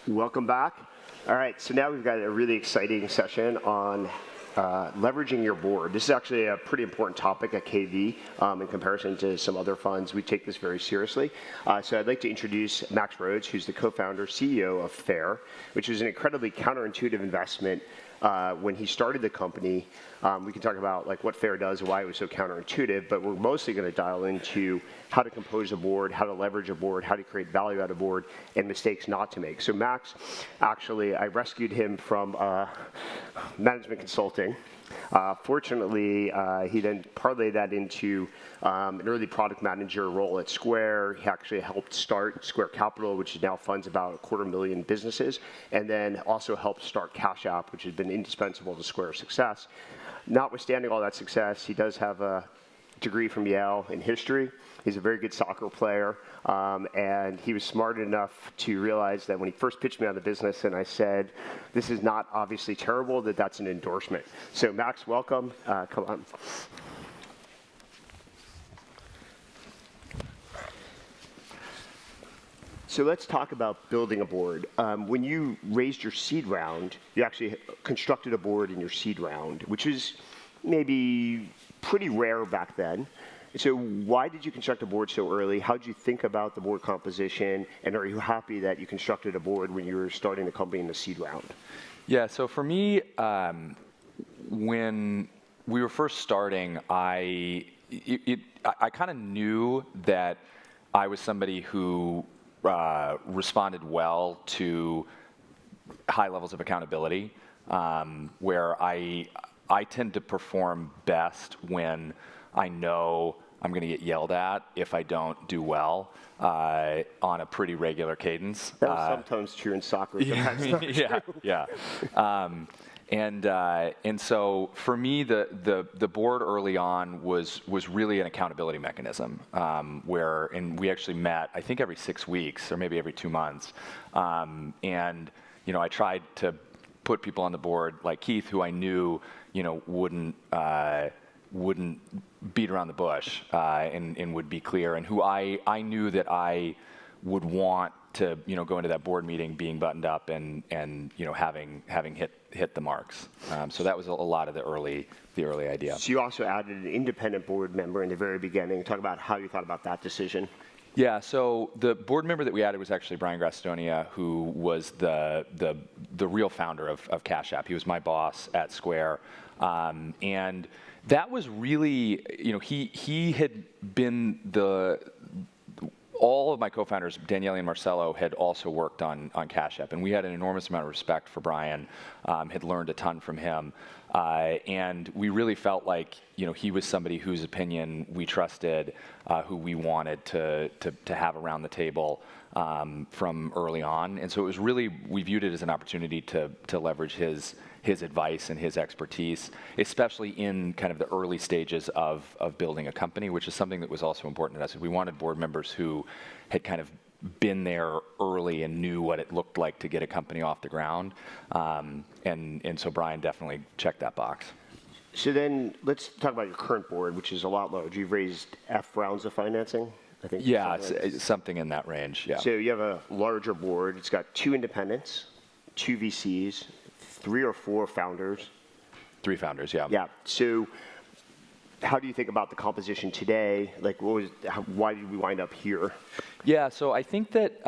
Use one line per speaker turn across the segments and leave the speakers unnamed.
Welcome back. All right, so now we've got a really exciting session on leveraging your board. This is actually a pretty important topic at KV in comparison to some other funds. We take this very seriously. So I'd like to introduce Max Rhodes, who's the co-founder, CEO of FAIR, which is an incredibly counterintuitive investment. When he started the company, we can talk about like what FAIR does and why it was so counterintuitive, but we're mostly going to dial into how to compose a board, how to leverage a board, how to create value out of a board, and mistakes not to make. So Max, actually, I rescued him from management consulting. Fortunately, he then parlayed that into an early product manager role at Square. He actually helped start Square Capital, which now funds about 250,000 businesses, and then also helped start Cash App, which has been indispensable to Square's success. Notwithstanding all that success, he does have a degree from Yale in history. He's a very good soccer player, and he was smart enough to realize that when he first pitched me on the business and I said, this is not obviously terrible, that's an endorsement. So Max, welcome. Come on. So let's talk about building a board. When you raised your seed round, you actually constructed a board in your seed round, which is maybe pretty rare back then. So why did you construct a board so early? How did you think about the board composition? And are you happy that you constructed a board when you were starting the company in the seed round?
Yeah, so for me, when we were first starting, I kind of knew that I was somebody who responded well to high levels of accountability, where I tend to perform best when I know I'm going to get yelled at if I don't do well on a pretty regular cadence.
That's sometimes true in soccer.
Yeah. And so for me, the board early on was really an accountability mechanism, and we actually met, I think, every 6 weeks or maybe every 2 months. And I tried to put people on the board like Keith, who I knew wouldn't beat around the bush and would be clear, and who I knew that I would want to go into that board meeting being buttoned up and having hit the marks. So that was a lot of the early idea.
So you also added an independent board member in the very beginning. Talk about how you thought about that decision.
Yeah, so the board member that we added was actually Brian Grastonia, who was the real founder of Cash App. He was my boss at Square, and that was really, he had been all of my co-founders, Daniele and Marcelo, had also worked on Cash App, and we had an enormous amount of respect for Brian, had learned a ton from him, and we really felt like he was somebody whose opinion we trusted, who we wanted to have around the table from early on, and so it was really, we viewed it as an opportunity to leverage his advice and his expertise, especially in kind of the early stages of building a company, which is something that was also important to us. We wanted board members who had kind of been there early and knew what it looked like to get a company off the ground. And so Brian definitely checked that box.
So then let's talk about your current board, which is a lot larger. You've raised F rounds of financing, I think.
Yeah, it's something in that range, yeah.
So you have a larger board. It's got 2 independents, 2 VCs, 3 or 4 founders.
3 founders, yeah.
Yeah. So how do you think about the composition today? Like, why did we wind up here?
Yeah, so I think that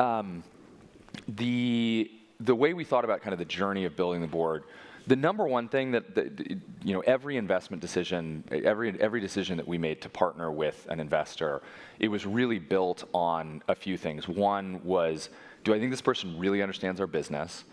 the way we thought about kind of the journey of building the board, the number one thing that every investment decision, every decision that we made to partner with an investor, it was really built on a few things. One was, do I think this person really understands our business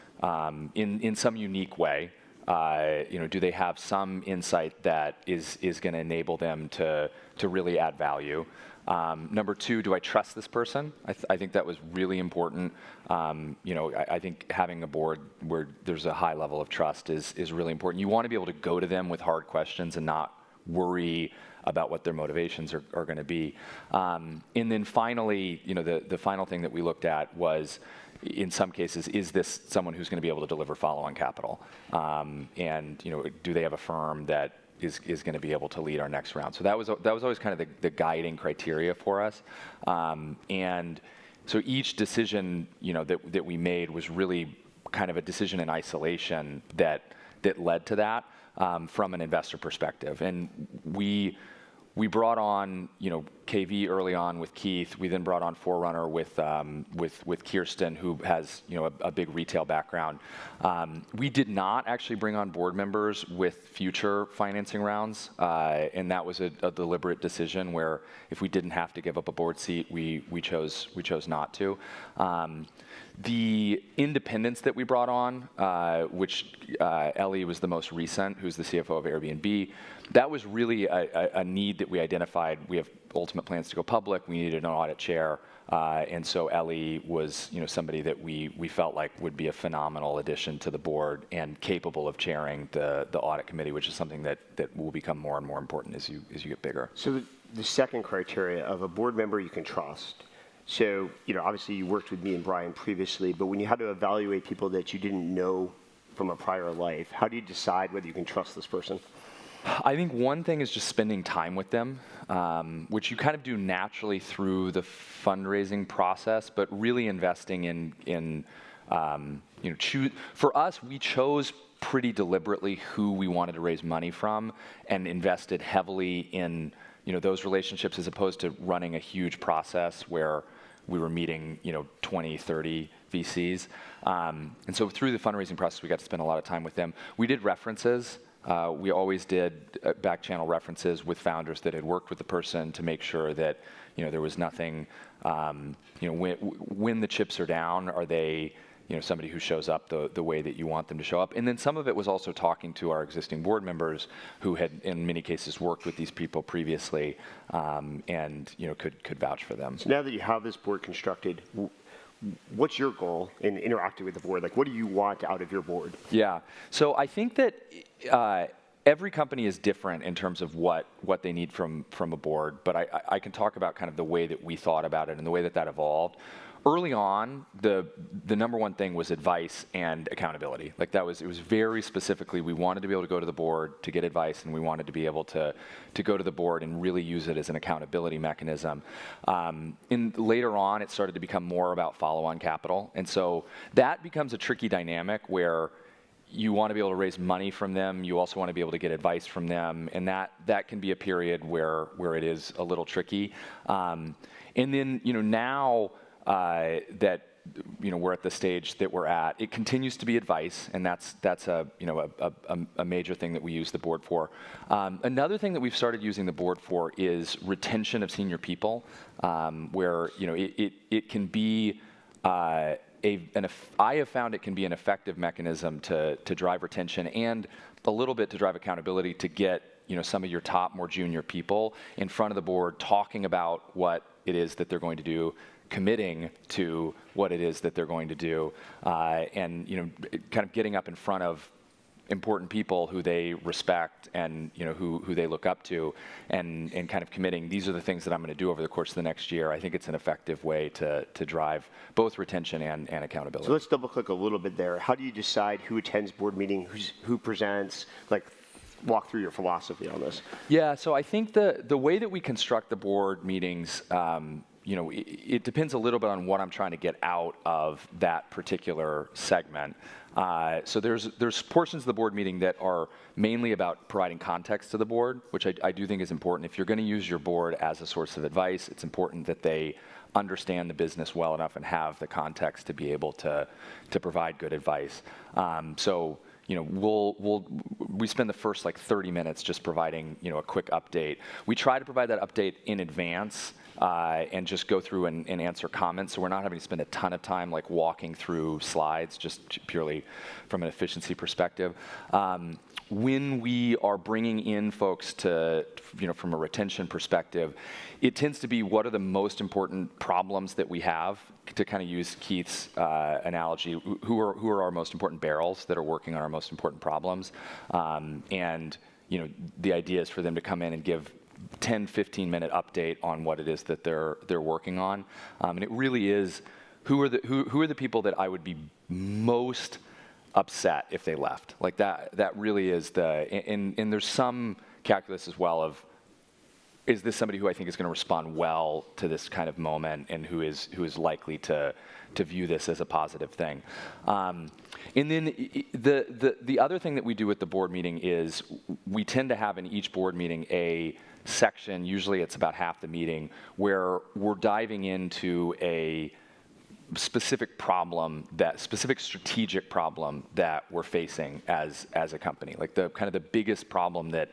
in some unique way? Do they have some insight that is going to enable them to really add value? Number 2, do I trust this person? I think that was really important. I think having a board where there's a high level of trust is really important. You want to be able to go to them with hard questions and not worry about what their motivations are going to be. And then finally, the final thing that we looked at was, in some cases, is this someone who's going to be able to deliver follow-on capital? And do they have a firm that is going to be able to lead our next round? So that was always kind of the guiding criteria for us. And so each decision, that we made was really kind of a decision in isolation that led to that from an investor perspective. And we brought on, KV early on with Keith. We then brought on Forerunner with Kirsten, who has, a big retail background. We did not actually bring on board members with future financing rounds, and that was a deliberate decision where if we didn't have to give up a board seat, we chose not to. The independents that we brought on, which Ellie was the most recent, who's the CFO of Airbnb, that was really a need that we identified. We have ultimate plans to go public. We needed an audit chair. And so Ellie was somebody that we felt like would be a phenomenal addition to the board and capable of chairing the audit committee, which is something that will become more and more important as you get bigger.
So the second criteria of a board member you can trust. So, obviously you worked with me and Brian previously, but when you had to evaluate people that you didn't know from a prior life, how do you decide whether you can trust this person?
I think one thing is just spending time with them, which you kind of do naturally through the fundraising process, but really investing in for us, we chose pretty deliberately who we wanted to raise money from and invested heavily in those relationships as opposed to running a huge process where we were meeting 20, 30 VCs. And so through the fundraising process, we got to spend a lot of time with them. We did references. We always did back channel references with founders that had worked with the person to make sure that there was nothing. When the chips are down, are they somebody who shows up the way that you want them to show up? And then some of it was also talking to our existing board members who had, in many cases, worked with these people previously, and could vouch for them.
So now that you have this board constructed, what's your goal in interacting with the board? Like, what do you want out of your board?
Yeah. So I think that every company is different in terms of what they need from a board, but I can talk about kind of the way that we thought about it and the way that evolved. Early on, the number one thing was advice and accountability. Like it was very specifically, we wanted to be able to go to the board to get advice, and we wanted to be able to go to the board and really use it as an accountability mechanism. Later on, it started to become more about follow-on capital, and so that becomes a tricky dynamic where you want to be able to raise money from them. You also want to be able to get advice from them, and that can be a period where it is a little tricky. And then now. That we're at the stage that we're at. It continues to be advice, and that's a major thing that we use the board for. Another thing that we've started using the board for is retention of senior people, where it can be I have found it can be an effective mechanism to drive retention and a little bit to drive accountability to get some of your top, more junior people in front of the board talking about what it is that they're going to do, committing to what it is that they're going to do, and kind of getting up in front of important people who they respect and who they look up to, and kind of committing, these are the things that I'm going to do over the course of the next year. I think it's an effective way to drive both retention and accountability.
So let's double click a little bit there. How do you decide who attends board meeting, who presents? Like, walk through your philosophy on this.
Yeah, so I think the way that we construct the board meetings, it depends a little bit on what I'm trying to get out of that particular segment. So there's portions of the board meeting that are mainly about providing context to the board, which I do think is important. If you're going to use your board as a source of advice, it's important that they understand the business well enough and have the context to be able to provide good advice. So we spend the first 30 minutes just providing a quick update. We try to provide that update in advance and just go through and answer comments, so we're not having to spend a ton of time walking through slides, just purely from an efficiency perspective. When we are bringing in folks to, from a retention perspective, it tends to be what are the most important problems that we have, to kind of use Keith's analogy, who are our most important barrels that are working on our most important problems. And the idea is for them to come in and give 10, 15-minute update on what it is that they're working on. And it really is, who are the people that I would be most upset if they left? That really is and there's some calculus as well of is this somebody who I think is going to respond well to this kind of moment and who is likely to view this as a positive thing. And then the other thing that we do at the board meeting is we tend to have in each board meeting a section, usually it's about half the meeting, where we're diving into a specific strategic problem that we're facing as a company, like the kind of the biggest problem that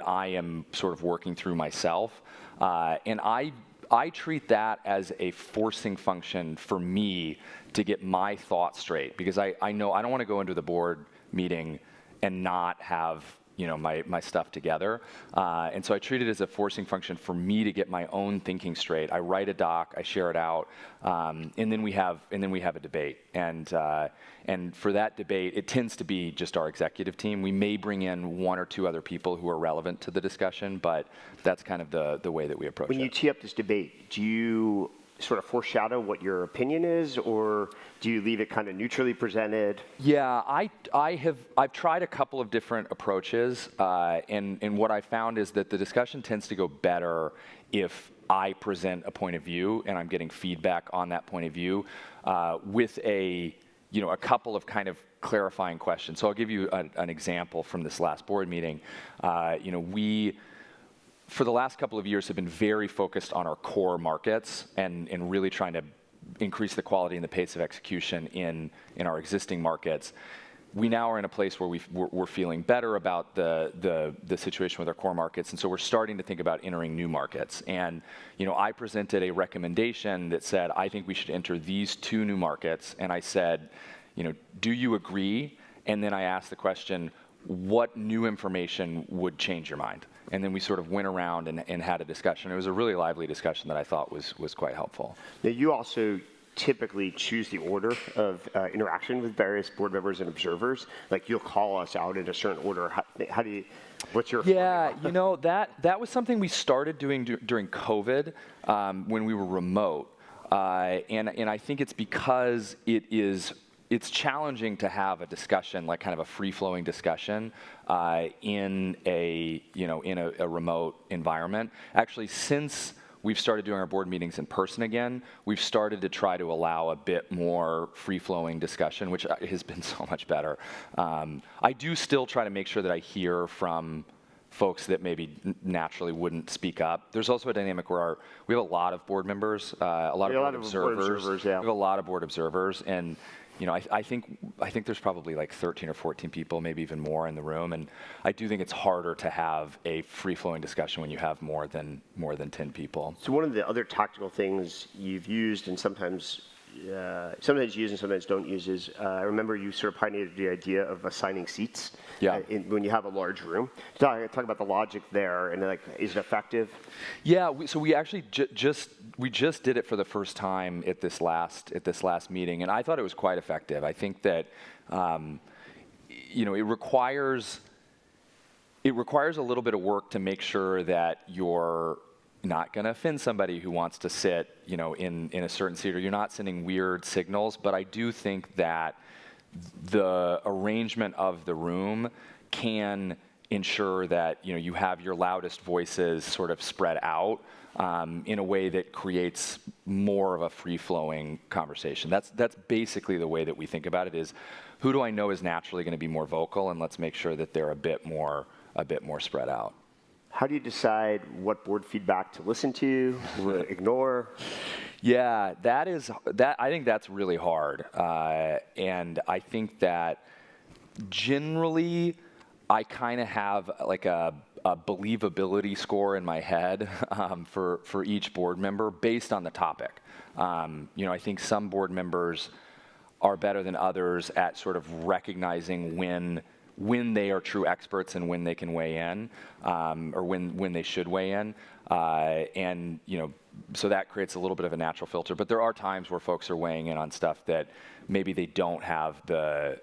I am sort of working through myself, and I treat that as a forcing function for me to get my thoughts straight, because I know I don't want to go into the board meeting and not have my stuff together, and so I treat it as a forcing function for me to get my own thinking straight. I write a doc, I share it out, and then we have a debate. And for that debate, it tends to be just our executive team. We may bring in one or two other people who are relevant to the discussion, but that's kind of the way that we approach it.
When you tee up this debate, do you sort of foreshadow what your opinion is, or do you leave it kind of neutrally presented?
Yeah, I've tried a couple of different approaches, and what I found is that the discussion tends to go better if I present a point of view and I'm getting feedback on that point of view with a couple of kind of clarifying questions. So I'll give you an example from this last board meeting. We, for the last couple of years, have been very focused on our core markets and really trying to increase the quality and the pace of execution in our existing markets. We now are in a place where we're feeling better about the situation with our core markets, and so we're starting to think about entering new markets. And I presented a recommendation that said, I think we should enter these 2 new markets, and I said, do you agree? And then I asked the question, what new information would change your mind? And then we sort of went around and had a discussion. It was a really lively discussion that I thought was quite helpful.
Now, you also typically choose the order of interaction with various board members and observers. Like, you'll call us out in a certain order. How do you? What's your?
Yeah, that was something we started doing during COVID when we were remote, and I think it's because it's challenging to have a discussion, like kind of a free-flowing discussion, in a remote environment. Actually, since we've started doing our board meetings in person again, we've started to try to allow a bit more free-flowing discussion, which has been so much better. I do still try to make sure that I hear from folks that maybe naturally wouldn't speak up. There's also a dynamic where we have a lot of board members, a lot of board observers.
Yeah.
We have a lot of board observers, and I think there's probably like 13 or 14 people, maybe even more in the room, and I do think it's harder to have a free-flowing discussion when you have more than 10 people.
So one of the other tactical things you've used and sometimes use and sometimes don't use is, I remember you sort of pioneered the idea of assigning seats when you have a large room. Talk about the logic there, and is it effective?
Yeah, so we actually just did it for the first time at this last meeting, and I thought it was quite effective. I think that it requires a little bit of work to make sure that you're not going to offend somebody who wants to sit, in a certain seat, or you're not sending weird signals. But I do think that the arrangement of the room can ensure that you have your loudest voices sort of spread out in a way that creates more of a free-flowing conversation. That's basically the way that we think about it. Is who do I know is naturally going to be more vocal, and let's make sure that they're a bit more spread out.
How do you decide what board feedback to listen to, ignore?
Yeah, I think that's really hard, and I think that generally I kind of have like a believability score in my head for each board member based on the topic. I think some board members are better than others at sort of recognizing when they are true experts and when they can weigh in, or when they should weigh in, and so that creates a little bit of a natural filter. But there are times where folks are weighing in on stuff that maybe they don't have the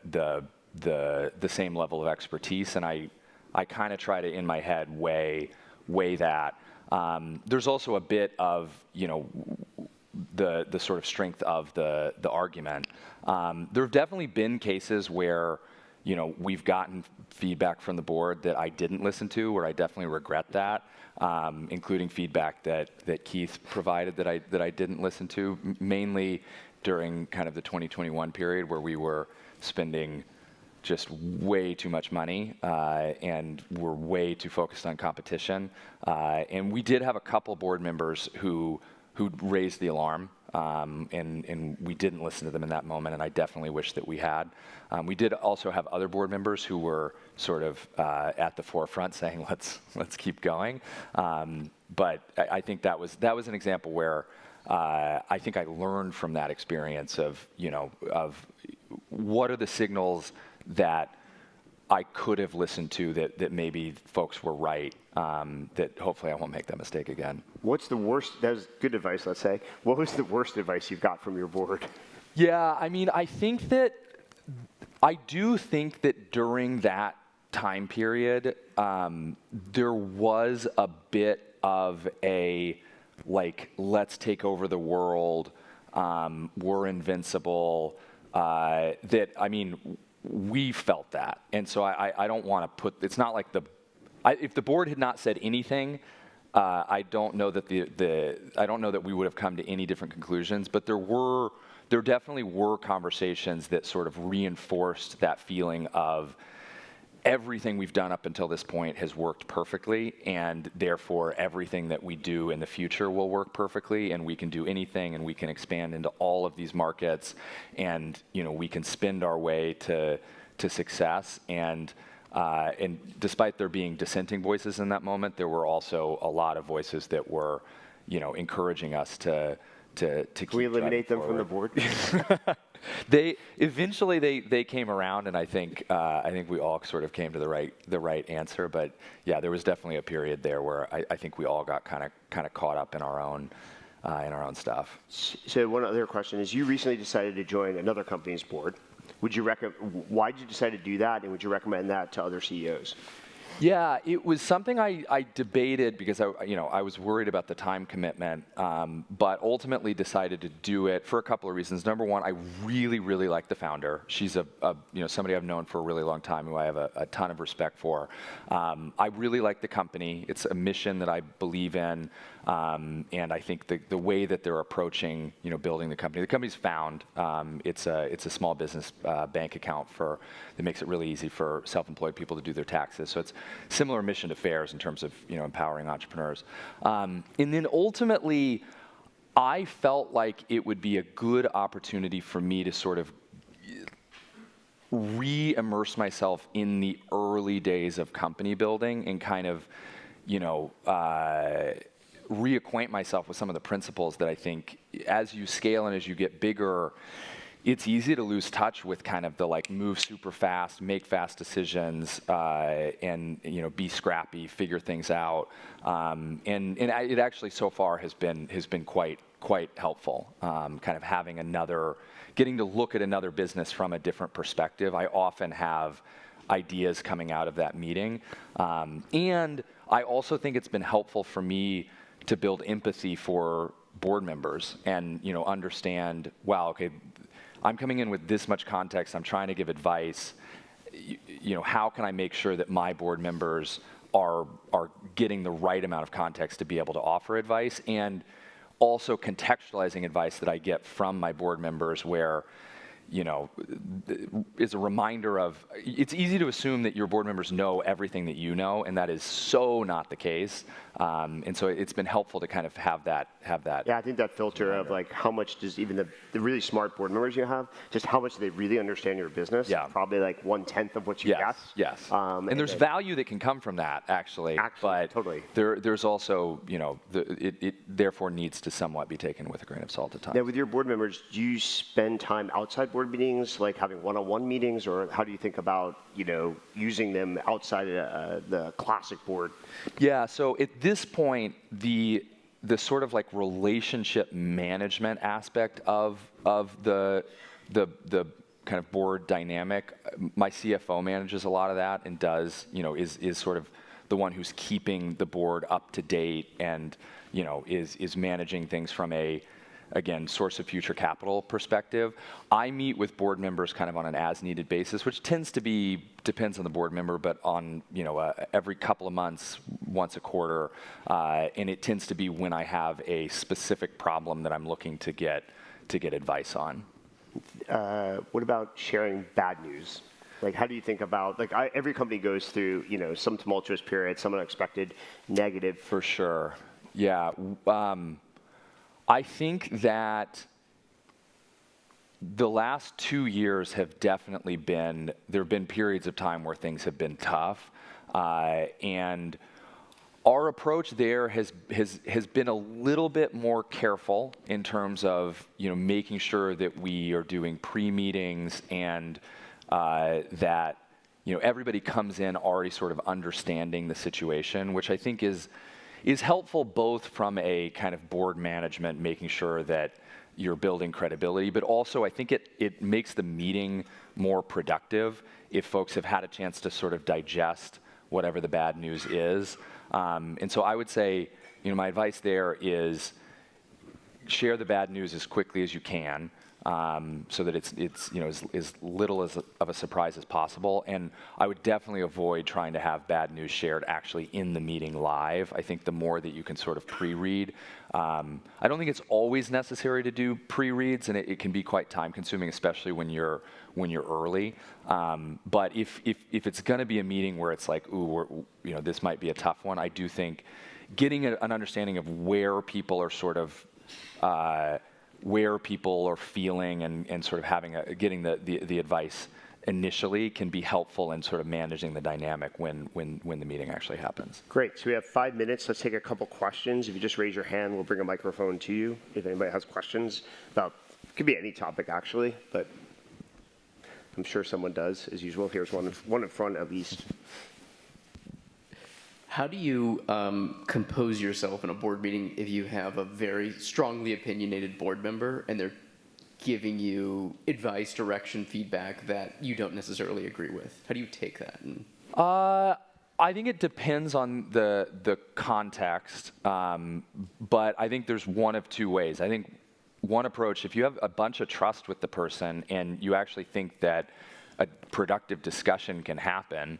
same level of expertise, and I kind of try to in my head weigh that. There's also a bit of the sort of strength of the argument. There have definitely been cases where we've gotten feedback from the board that I didn't listen to, where I definitely regret that, including feedback that Keith provided that I didn't listen to, mainly during kind of the 2021 period where we were spending just way too much money and we're way too focused on competition. And we did have a couple board members who raised the alarm, and we didn't listen to them in that moment, and I definitely wish that we had. We did also have other board members who were sort of at the forefront saying, let's keep going. But I think that was an example where I think I learned from that experience of what are the signals that I could have listened to that maybe folks were right, that hopefully I won't make that mistake again.
What's the worst, that was good advice, let's say. What was the worst advice you've got from your board?
Yeah, I mean, I do think that during that time period, there was a bit of a, like, let's take over the world, we're invincible, that, I mean, we felt that. And so I don't want to put, it's not like if the board had not said anything, I don't know that I don't know that we would have come to any different conclusions, but there definitely were conversations that sort of reinforced that feeling of everything we've done up until this point has worked perfectly, and therefore everything that we do in the future will work perfectly, and we can do anything, and we can expand into all of these markets, and we can spend our way to success. And despite there being dissenting voices in that moment, there were also a lot of voices that were encouraging us to keep.
Can we eliminate them from the board?
They eventually came around, and I think we all sort of came to the right answer. But yeah, there was definitely a period there where I think we all got kind of caught up in our own stuff.
So one other question is, you recently decided to join another company's board. Why did you decide to do that, and would you recommend that to other CEOs?
Yeah, it was something I debated because I was worried about the time commitment, but ultimately decided to do it for a couple of reasons. Number one, I really, really like the founder. She's somebody I've known for a really long time, who I have a ton of respect for. I really like the company. It's a mission that I believe in, and I think the way that they're approaching building the company. The company's found. It's a small business bank account that makes it really easy for self-employed people to do their taxes. So it's similar mission to FAIR's in terms of empowering entrepreneurs. And then ultimately, I felt like it would be a good opportunity for me to sort of re-immerse myself in the early days of company building and kind of reacquaint myself with some of the principles that I think as you scale and as you get bigger, it's easy to lose touch with kind of the move super fast, make fast decisions, and be scrappy, figure things out. And it actually so far has been quite helpful. Kind of getting to look at another business from a different perspective. I often have ideas coming out of that meeting, and I also think it's been helpful for me to build empathy for board members and understand, wow, okay, I'm coming in with this much context, I'm trying to give advice, how can I make sure that my board members are getting the right amount of context to be able to offer advice, and also contextualizing advice that I get from my board members where, is a reminder of, it's easy to assume that your board members know everything that you know, and that is so not the case. And so it's been helpful to kind of have that.
Yeah, I think that filter of how much does even the really smart board members you have, just how much do they really understand your business?
Yeah.
Probably 1/10 of what you guess.
Yes. And there's value that can come from that, actually. But
totally.
There's also, it therefore needs to somewhat be taken with a grain of salt at times.
Now, with your board members, do you spend time outside board meetings, like having one-on-one meetings, or how do you think about, using them outside of the classic board?
Yeah, so at this point, the sort of relationship management aspect of the kind of board dynamic, my CFO manages a lot of that and does, is sort of the one who's keeping the board up to date and, is managing things from a again, source of future capital perspective. I meet with board members kind of on an as-needed basis, which tends to be, depends on the board member, but on, every couple of months, once a quarter, and it tends to be when I have a specific problem that I'm looking to get advice on.
What about sharing bad news? Like, how do you think about, every company goes through, some tumultuous period, some unexpected negative.
For sure. Yeah. I think that the last 2 years have definitely been, there have been periods of time where things have been tough. And our approach there has been a little bit more careful in terms of, making sure that we are doing pre-meetings and that, everybody comes in already sort of understanding the situation, which I think is helpful both from a kind of board management, making sure that you're building credibility, but also I think it makes the meeting more productive if folks have had a chance to sort of digest whatever the bad news is. And so I would say, my advice there is share the bad news as quickly as you can, so that it's as little of a surprise as possible. And I would definitely avoid trying to have bad news shared actually in the meeting live. I think the more that you can sort of pre-read. I don't think it's always necessary to do pre-reads, and it can be quite time-consuming, especially when you're early. But if it's going to be a meeting where it's like, ooh, this might be a tough one, I do think getting an understanding of where people are sort of where people are feeling and sort of getting the advice initially can be helpful in sort of managing the dynamic when the meeting actually happens.
Great. So we have 5 minutes. Let's take a couple questions. If you just raise your hand, we'll bring a microphone to you. If anybody has questions about, it could be any topic actually, but I'm sure someone does, as usual. Here's one in front at least.
How do you compose yourself in a board meeting if you have a very strongly opinionated board member and they're giving you advice, direction, feedback that you don't necessarily agree with? How do you take that?
I think it depends on the context, but I think there's one of two ways. I think one approach, if you have a bunch of trust with the person and you actually think that a productive discussion can happen,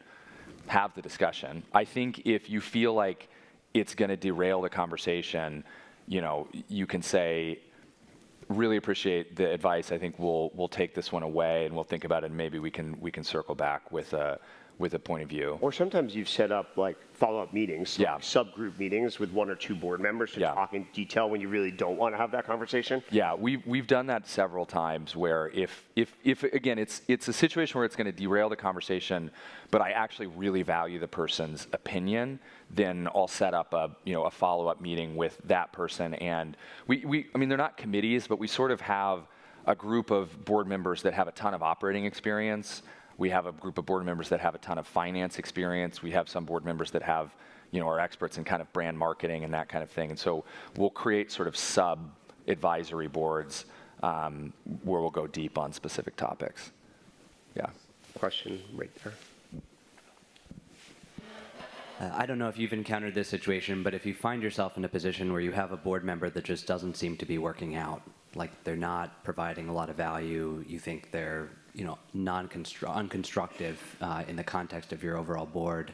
have the discussion. I think if you feel like it's going to derail the conversation, you can say, really appreciate the advice. I think we'll take this one away and we'll think about it, and maybe we can circle back with a point of view.
Or sometimes you've set up follow-up meetings, subgroup meetings with 1 or 2 board members to talk in detail when you really don't want to have that conversation.
Yeah, we've done that several times where if again it's a situation where it's going to derail the conversation, but I actually really value the person's opinion, then I'll set up a follow-up meeting with that person. And I mean, they're not committees, but we sort of have a group of board members that have a ton of operating experience. We have a group of board members that have a ton of finance experience. We have some board members that have, are experts in kind of brand marketing and that kind of thing. And so we'll create sort of sub-advisory boards where we'll go deep on specific topics. Yeah.
Question right there.
I don't know if you've encountered this situation, but if you find yourself in a position where you have a board member that just doesn't seem to be working out, like they're not providing a lot of value, you think they're unconstructive in the context of your overall board,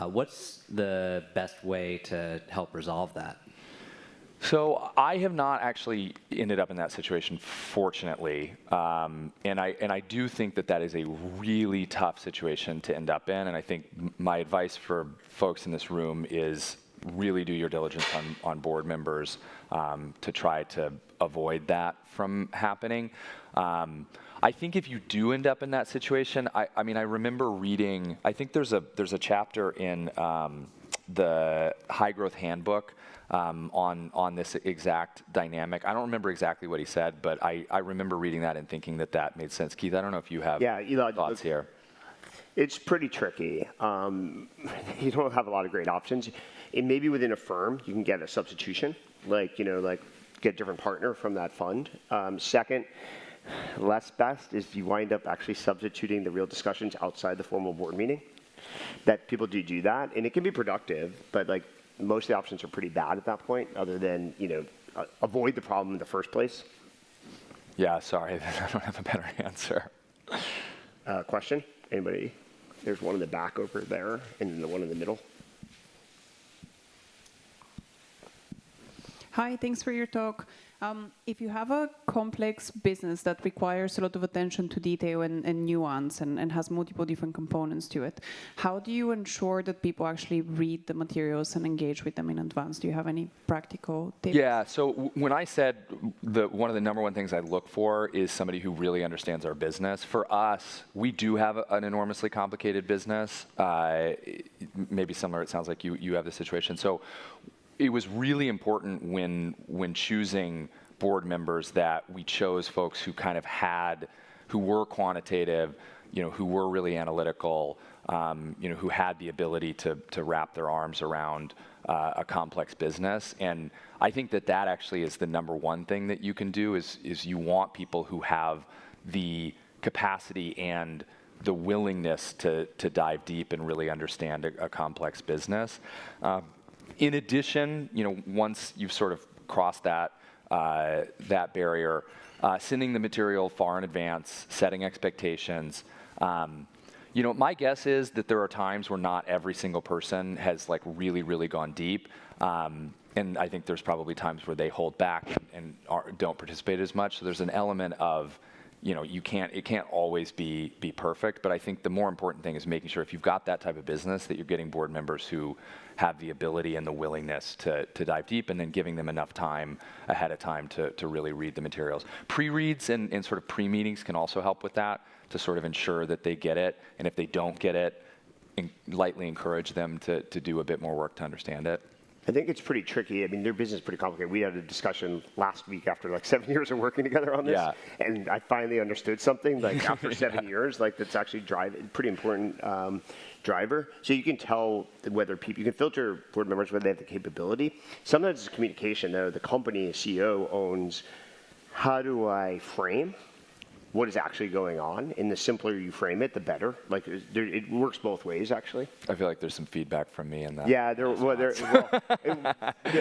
what's the best way to help resolve that?
So I have not actually ended up in that situation, fortunately, and I do think that is a really tough situation to end up in. And I think my advice for folks in this room is really do your diligence on board members to try to avoid that from happening. I think if you do end up in that situation, I mean, I remember reading, I think there's a chapter in the High Growth Handbook on this exact dynamic. I don't remember exactly what he said, but I remember reading that and thinking that made sense. Keith, I don't know if you have thoughts here.
It's pretty tricky. You don't have a lot of great options. And maybe within a firm, you can get a substitution, get a different partner from that fund. Second, less best is you wind up actually substituting the real discussions outside the formal board meeting. That people do that, and it can be productive, but most of the options are pretty bad at that point, other than avoid the problem in the first place?
Yeah, sorry, I don't have a better answer.
Question? Anybody? There's one in the back over there, and then the one in the middle.
Hi, thanks for your talk. If you have a complex business that requires a lot of attention to detail and nuance and has multiple different components to it, how do you ensure that people actually read the materials and engage with them in advance? Do you have any practical tips?
Yeah, so when I said one of the number one things I look for is somebody who really understands our business. For us, we do have an enormously complicated business. Maybe similar, it sounds like you have the situation. So it was really important when choosing board members that we chose folks who kind of who were quantitative, who were really analytical, who had the ability to wrap their arms around a complex business. And I think that actually is the number one thing that you can do is you want people who have the capacity and the willingness to dive deep and really understand a complex business. In addition, once you've sort of crossed that barrier, sending the material far in advance, setting expectations. My guess is that there are times where not every single person has like really, really gone deep. And I think there's probably times where they hold back and don't participate as much. So there's an element of, it can't always be perfect. But I think the more important thing is making sure if you've got that type of business that you're getting board members who have the ability and the willingness to dive deep, and then giving them enough time ahead of time to really read the materials. Pre-reads and sort of pre-meetings can also help with that, to sort of ensure that they get it. And if they don't get it, lightly encourage them to do a bit more work to understand it.
I think it's pretty tricky. I mean, their business is pretty complicated. We had a discussion last week after like 7 years of working together on this. Yeah. And I finally understood something like after 7 years, like that's actually pretty important driver. So you can tell whether you can filter board members whether they have the capability. Sometimes it's communication though. The company, CEO owns, how do I frame what is actually going on? And the simpler you frame it, the better. Like it works both ways, actually. I
feel like there's some feedback from me in that.
Yeah,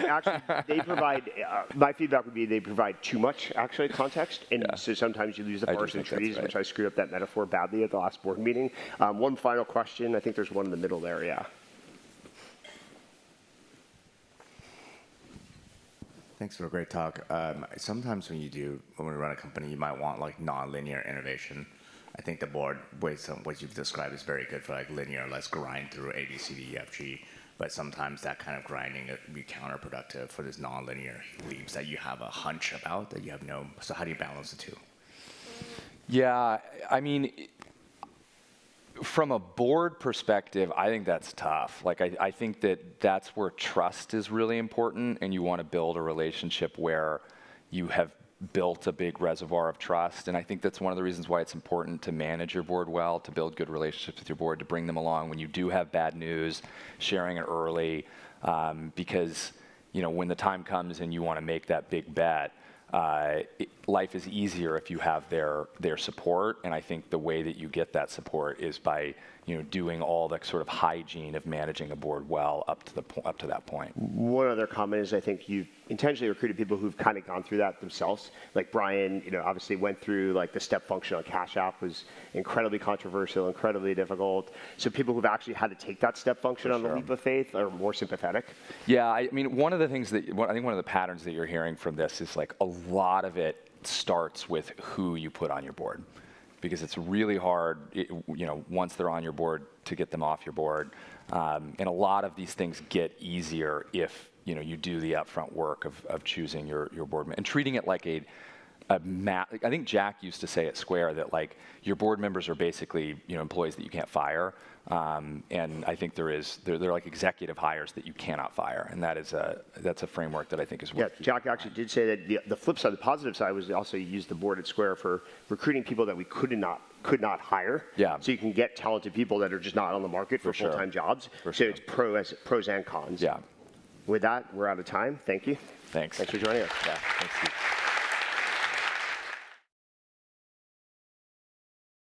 actually, they provide. My feedback would be they provide too much actually context, and so sometimes you lose the forest and trees, right. Which I screwed up that metaphor badly at the last board meeting. One final question. I think there's one in the middle there. Yeah.
Thanks for a great talk. Sometimes when we run a company, you might want like nonlinear innovation. I think the board, what you've described is very good for like linear, let's grind through A, B, C, D, E, F, G. But sometimes that kind of grinding would be counterproductive for this nonlinear leaps that you have a hunch about that you have no. So how do you balance the two?
Yeah, I mean, from a board perspective, I think that's tough. Like, I think that's where trust is really important, and you want to build a relationship where you have built a big reservoir of trust. And I think that's one of the reasons why it's important to manage your board well, to build good relationships with your board, to bring them along when you do have bad news, sharing it early, because when the time comes and you want to make that big bet, life is easier if you have their support, and I think the way that you get that support is by doing all the sort of hygiene of managing a board well up to that point.
One other comment is I think you've intentionally recruited people who've kind of gone through that themselves. Like Brian, obviously went through like the step function on Cash App was incredibly controversial, incredibly difficult. So people who've actually had to take that step function on the leap of faith are more sympathetic.
Yeah, I mean, one of the things I think one of the patterns that you're hearing from this is like a lot of it starts with who you put on your board, because it's really hard, once they're on your board to get them off your board. And a lot of these things get easier if you do the upfront work of choosing your board and treating it like I think Jack used to say at Square that like your board members are basically employees that you can't fire. And I think they're like executive hires that you cannot fire, and that's a framework that I think is worth.
Yeah, Jack actually did say that the flip side, the positive side, was also use the board at Square for recruiting people that we could not hire.
Yeah.
So you can get talented people that are just not on the market for full-time jobs. So it's pros and cons.
Yeah.
With that, we're out of time. Thank you.
Thanks.
Thanks for joining us.
Yeah. Thanks, Steve.